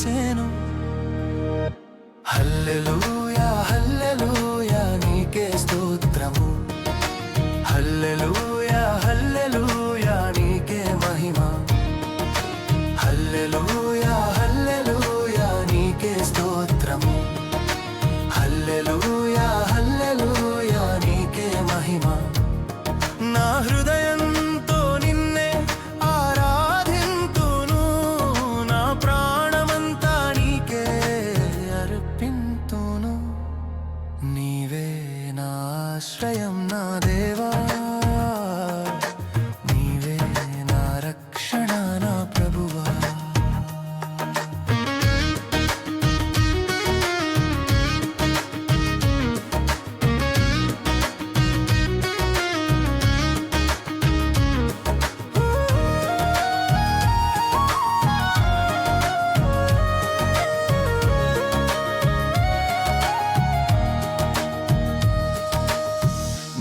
నిలిచేను. హల్లెలూయా హల్లెలూయా నీకే స్తోత్రము, హల్లెలూయా హల్లెలూయా నీకే మహిమ, హల్లెలూయా హల్లెలూయా నీకే స్తోత్రము, హల్లెలూయా హల్లెలూయా నీకే మహిమ. నా హృదయంతో నిన్నే ఆరాధింతును, నా ప్రాణమంతా నీకే అర్పింతును. నీవే నా ఆశ్రయం నా దేవా, నీవే నా రక్షణ నా ప్రభువా.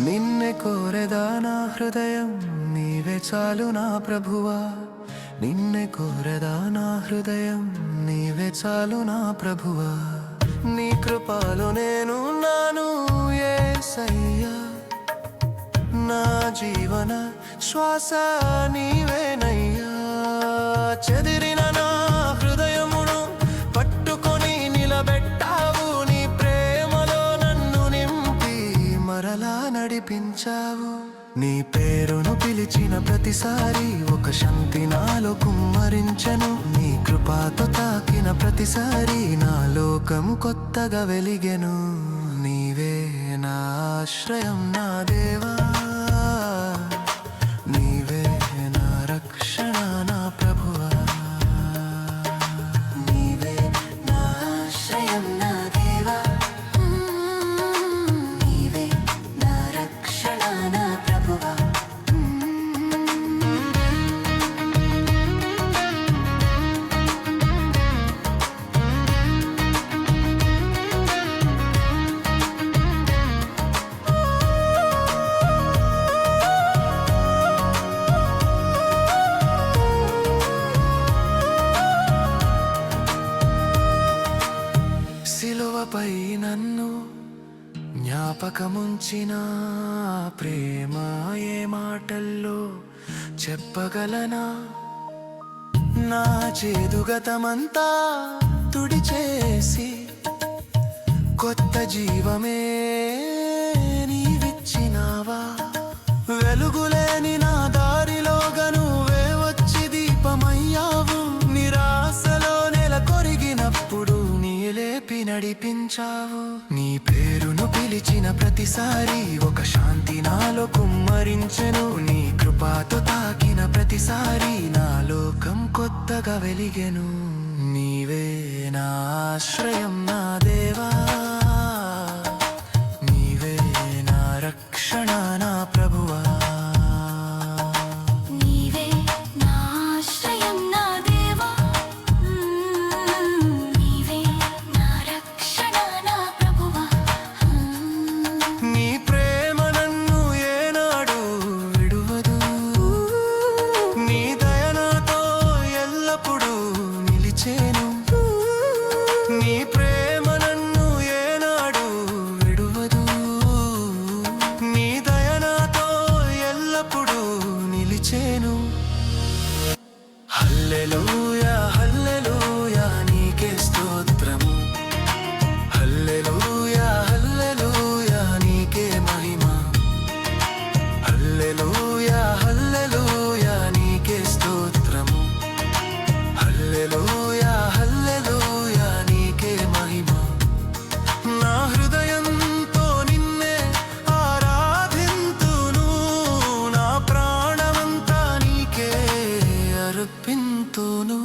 నిన్నే కోరెదా నా హృదయం, నీవే చాలు నా ప్రభువా. నిన్నే కోరెదా నా హృదయం, నీవే చాలు నా ప్రభువా. నీ కృపలో నేను నాను యేసయ్యా, నా జీవన శ్వాస నీవేనయ్యా. చెదిరిన నా హృదయమును పట్టుకొని నిలబెట్టావు, నీ ప్రేమలో నన్ను నింపి మరలా నడిపించావు. నీ పేరును పిలిచిన ప్రతిసారి ఒక శాంతి నాలో కుమ్మరించెను, నీ కృపతో తాకిన ప్రతిసారి నా లోకం కొత్తగా వెలిగెను. నీవే నా ఆశ్రయం నా దేవా, నీవే నా రక్షణ నా ప్రభువా. నీవే నా ఆశ్రయం నా దేవా, నీవే నా రక్షణ నా ప్రభువా. సిలువపై నన్ను జ్ఞాపకముంచిన ప్రేమ ఏ మాటల్లో చెప్పగలనా? నా చేదుగతమంతా తుడిచేసి కొత్త జీవమే నీవిచ్చినావా. వెలుగులేని నా దారిలోగా నువ్వే వచ్చి దీపమయ్యావు, నిరాశలో నెల కొరిగినప్పుడు లేపి నడిపించావు. నీ పేరును పిలిచిన ప్రతిసారి ఒక శాంతి నాలో కుమ్మరించెను, నీ కృపతో తాకిన ప్రతిసారి నా లోకం కొత్తగా వెలిగెను. నీవే నా ఆశ్రయం నా దేవా, నీవే నా రక్షణ నా ప్రభువా. నీ ప్రేమ నన్ను ఏనాడు విడువదు, నీ దయ నాతో ఎల్లప్పుడూ నిలిచేను. హల్లెలూయా హల్లెలూయా నీకే స్తోత్రము, హల్లెలూయా హల్లెలూయా నీకే మహిమ, హల్లెలూయా హల్లెలూయా నీకే స్తోత్రము, హల్లెలూయా హల్లెలూయా నీకే మహిమ. నా హృదయంతో నిన్నే ఆరాధింతును, నా ప్రాణమంతా నీకే అర్పింతును.